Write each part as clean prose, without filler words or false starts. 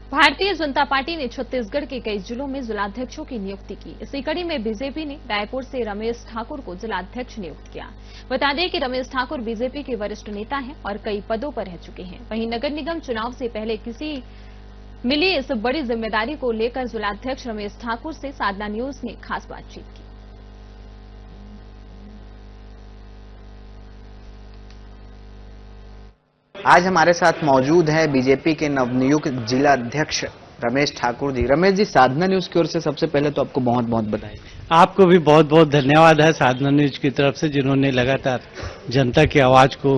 Bharatiya Janata party ने छत्तीसगढ़ के कई जिलों में जिलाध्यक्षों की नियुक्ति की। इसी कड़ी में बीजेपी ने रायपुर से रमेश ठाकुर को जिलाध्यक्ष नियुक्त किया। बता दें कि रमेश ठाकुर बीजेपी के वरिष्ठ नेता हैं और कई पदों पर रह चुके हैं। वहीं नगर निगम चुनाव से पहले मिली इस बड़ी जिम्मेदारी को लेकर जिलाध्यक्ष रमेश ठाकुर से साधना न्यूज ने खास बातचीत की। आज हमारे साथ मौजूद है बीजेपी के नवनियुक्त जिला अध्यक्ष रमेश ठाकुर जी। रमेश जी, साधना न्यूज की ओर से सबसे पहले तो आपको बहुत बहुत बधाई। आपको भी बहुत बहुत धन्यवाद है साधना न्यूज की तरफ से, जिन्होंने लगातार जनता की आवाज को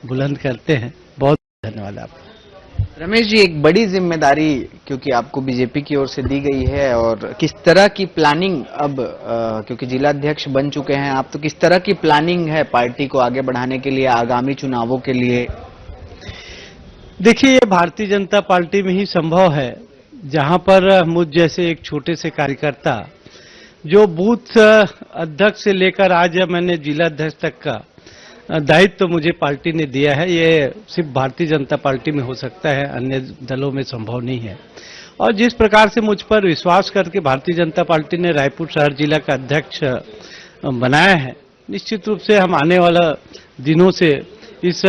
बुलंद करते हैं। बहुत धन्यवाद आपको। रमेश जी, एक बड़ी जिम्मेदारी क्योंकि आपको बीजेपी की ओर से दी गई है, और किस तरह की प्लानिंग अब क्योंकि जिला अध्यक्ष बन चुके हैं आप, तो किस तरह की प्लानिंग है पार्टी को आगे बढ़ाने के लिए, आगामी चुनावों के लिए? देखिए, ये भारतीय जनता पार्टी में ही संभव है जहां पर मुझ जैसे एक छोटे से कार्यकर्ता, जो बूथ अध्यक्ष से लेकर आज मैंने जिला अध्यक्ष तक का दायित्व तो मुझे पार्टी ने दिया है, ये सिर्फ भारतीय जनता पार्टी में हो सकता है, अन्य दलों में संभव नहीं है। और जिस प्रकार से मुझ पर विश्वास करके भारतीय जनता पार्टी ने रायपुर शहर जिला का अध्यक्ष बनाया है, निश्चित रूप से हम आने वाला दिनों से इस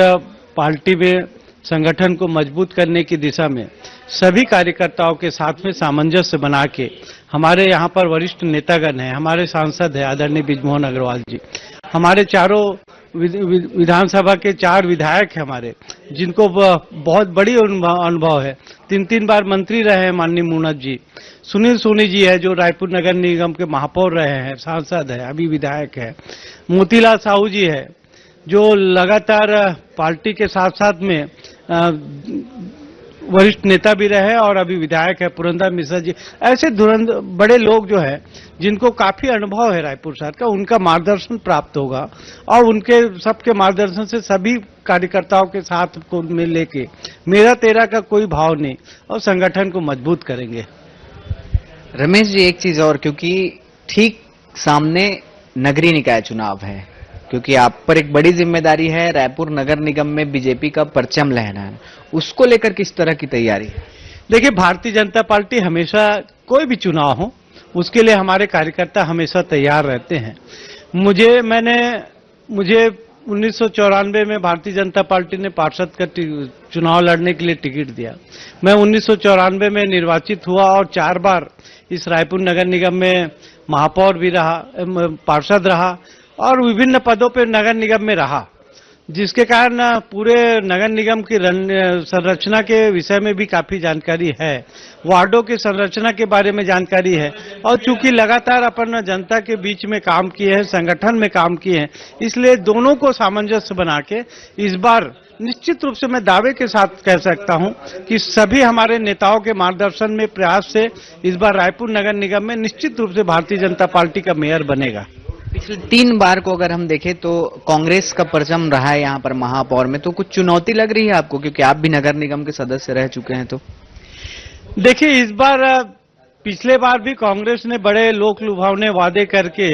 पार्टी में संगठन को मजबूत करने की दिशा में सभी कार्यकर्ताओं के साथ में सामंजस्य बना के, हमारे यहाँ पर वरिष्ठ नेतागण हैं, हमारे सांसद हैं आदरणीय बृजमोहन अग्रवाल जी, हमारे चारों विधानसभा के 4 विधायक हैं हमारे, जिनको बहुत बड़ी अनुभव है, 3 बार मंत्री रहे हैं माननीय मूनत जी, सुनील सोनी जी है जो रायपुर नगर निगम के महापौर रहे हैं, सांसद है, अभी विधायक है, मोतीलाल साहू जी है जो लगातार पार्टी के साथ साथ में वरिष्ठ नेता भी रहे और अभी विधायक है, पुरंदर मिश्रा जी, ऐसे बड़े लोग जो है जिनको काफी अनुभव है रायपुर शहर का, उनका मार्गदर्शन प्राप्त होगा और उनके सबके मार्गदर्शन से सभी कार्यकर्ताओं के साथ को में लेके मेरा तेरा का कोई भाव नहीं और संगठन को मजबूत करेंगे। रमेश जी, एक चीज और, क्योंकि ठीक सामने नगरीय निकाय चुनाव है, क्योंकि आप पर एक बड़ी जिम्मेदारी है, रायपुर नगर निगम में बीजेपी का परचम लहराना है, उसको लेकर किस तरह की तैयारी है? देखिए, भारतीय जनता पार्टी हमेशा कोई भी चुनाव हो उसके लिए हमारे कार्यकर्ता हमेशा तैयार रहते हैं। मुझे 1994 में भारतीय जनता पार्टी ने पार्षद का चुनाव लड़ने के लिए टिकट दिया। मैं 1994 में निर्वाचित हुआ और 4 बार इस रायपुर नगर निगम में महापौर भी रहा, पार्षद रहा और विभिन्न पदों पर नगर निगम में रहा, जिसके कारण पूरे नगर निगम की संरचना के विषय में भी काफी जानकारी है, वार्डों की संरचना के बारे में जानकारी है और चूंकि लगातार अपन जनता के बीच में काम किए हैं, संगठन में काम किए हैं, इसलिए दोनों को सामंजस्य बना के इस बार निश्चित रूप से मैं दावे के साथ कह सकता हूं कि सभी हमारे नेताओं के मार्गदर्शन में प्रयास से इस बार रायपुर नगर निगम में निश्चित रूप से भारतीय जनता पार्टी का मेयर बनेगा। पिछले 3 बार को अगर हम देखें तो कांग्रेस का परचम रहा है यहाँ पर महापौर में, तो कुछ चुनौती लग रही है आपको, क्योंकि आप भी नगर निगम के सदस्य रह चुके हैं? तो देखिए, इस बार पिछले बार भी कांग्रेस ने बड़े लोक लुभावने वादे करके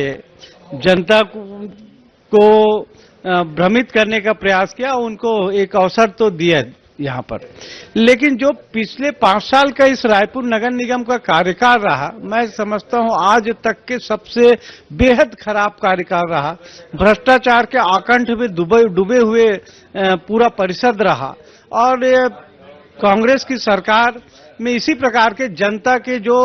जनता को भ्रमित करने का प्रयास किया, उनको एक अवसर तो दिया यहाँ पर, लेकिन जो पिछले 5 साल का इस रायपुर नगर निगम का कार्यकाल रहा, मैं समझता हूँ आज तक के सबसे बेहद खराब कार्यकाल रहा। भ्रष्टाचार के आकंठ में डूबे हुए पूरा परिषद रहा और कांग्रेस की सरकार में इसी प्रकार के जनता के जो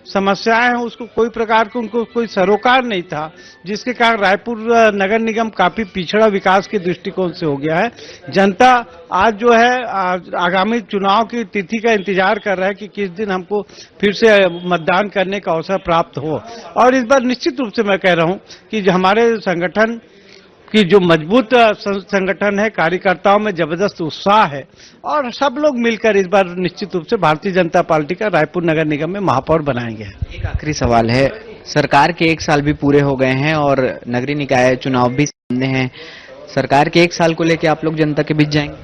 समस्याएं हैं उसको कोई प्रकार के उनको कोई सरोकार नहीं था, जिसके कारण रायपुर नगर निगम काफी पिछड़ा विकास के दृष्टिकोण से हो गया है। जनता आज जो है आगामी चुनाव की तिथि का इंतजार कर रहा है कि किस दिन हमको फिर से मतदान करने का अवसर प्राप्त हो, और इस बार निश्चित रूप से मैं कह रहा हूं कि हमारे संगठन कि जो मजबूत संगठन है, कार्यकर्ताओं में जबरदस्त उत्साह है और सब लोग मिलकर इस बार निश्चित रूप से भारतीय जनता पार्टी का रायपुर नगर निगम में महापौर बनाएंगे। एक आखिरी सवाल है, सरकार के 1 साल भी पूरे हो गए हैं और नगरीय निकाय चुनाव भी सामने हैं, सरकार के 1 साल को लेकर आप लोग जनता के बीच जाएंगे?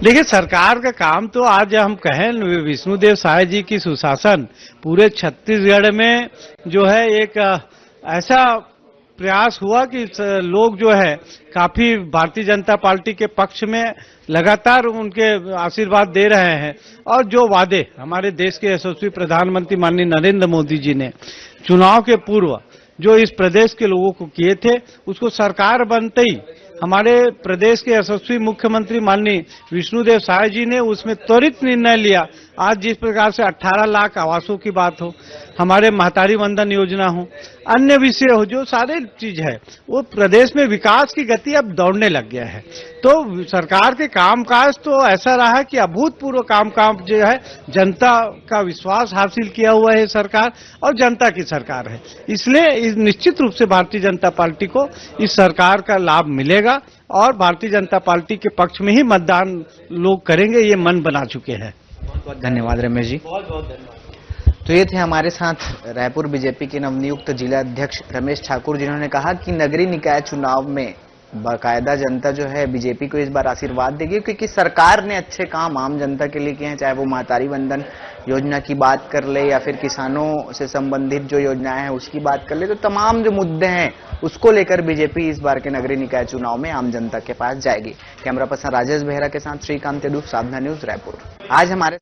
देखिए, सरकार का काम तो आज हम कहें विष्णुदेव साय जी की सुशासन पूरे छत्तीसगढ़ में जो है एक ऐसा प्रयास हुआ कि लोग जो है काफी भारतीय जनता पार्टी के पक्ष में लगातार उनके आशीर्वाद दे रहे हैं और जो वादे हमारे देश के यशस्वी प्रधानमंत्री माननीय नरेंद्र मोदी जी ने चुनाव के पूर्व जो इस प्रदेश के लोगों को किए थे, उसको सरकार बनते ही हमारे प्रदेश के यशस्वी मुख्यमंत्री माननीय विष्णुदेव साय जी ने उसमें त्वरित निर्णय लिया। आज जिस प्रकार से 18 लाख आवासों की बात हो, हमारे महतारी वंदन योजना हो, अन्य विषय हो, जो सारे चीज है वो प्रदेश में विकास की गति अब दौड़ने लग गया है। तो सरकार के कामकाज तो ऐसा रहा है कि अभूतपूर्व कामकाज जो है, जनता का विश्वास हासिल किया हुआ है सरकार और जनता की सरकार है। इसलिए निश्चित रूप से भारतीय जनता पार्टी को इस सरकार का लाभ मिलेगा और भारतीय जनता पार्टी के पक्ष में ही मतदान लोग करेंगे, ये मन बना चुके हैं। बहुत बहुत धन्यवाद रमेश जी। बहुत बहुत धन्यवाद। तो ये थे हमारे साथ रायपुर बीजेपी के नवनियुक्त जिला अध्यक्ष रमेश ठाकुर, जिन्होंने कहा कि नगरीय निकाय चुनाव में बाकायदा जनता जो है बीजेपी को इस बार आशीर्वाद देगी, क्योंकि सरकार ने अच्छे काम आम जनता के लिए किए हैं, चाहे वो महतारी वंदन योजना की बात कर ले या फिर किसानों से संबंधित जो योजनाएं हैं उसकी बात कर ले। तो तमाम जो मुद्दे हैं उसको लेकर बीजेपी इस बार के नगरीय निकाय चुनाव में आम जनता के पास जाएगी। कैमरा पर्सन राजेश बेहरा के साथ श्रीकांत तेदू, साधना न्यूज, रायपुर। आज हमारे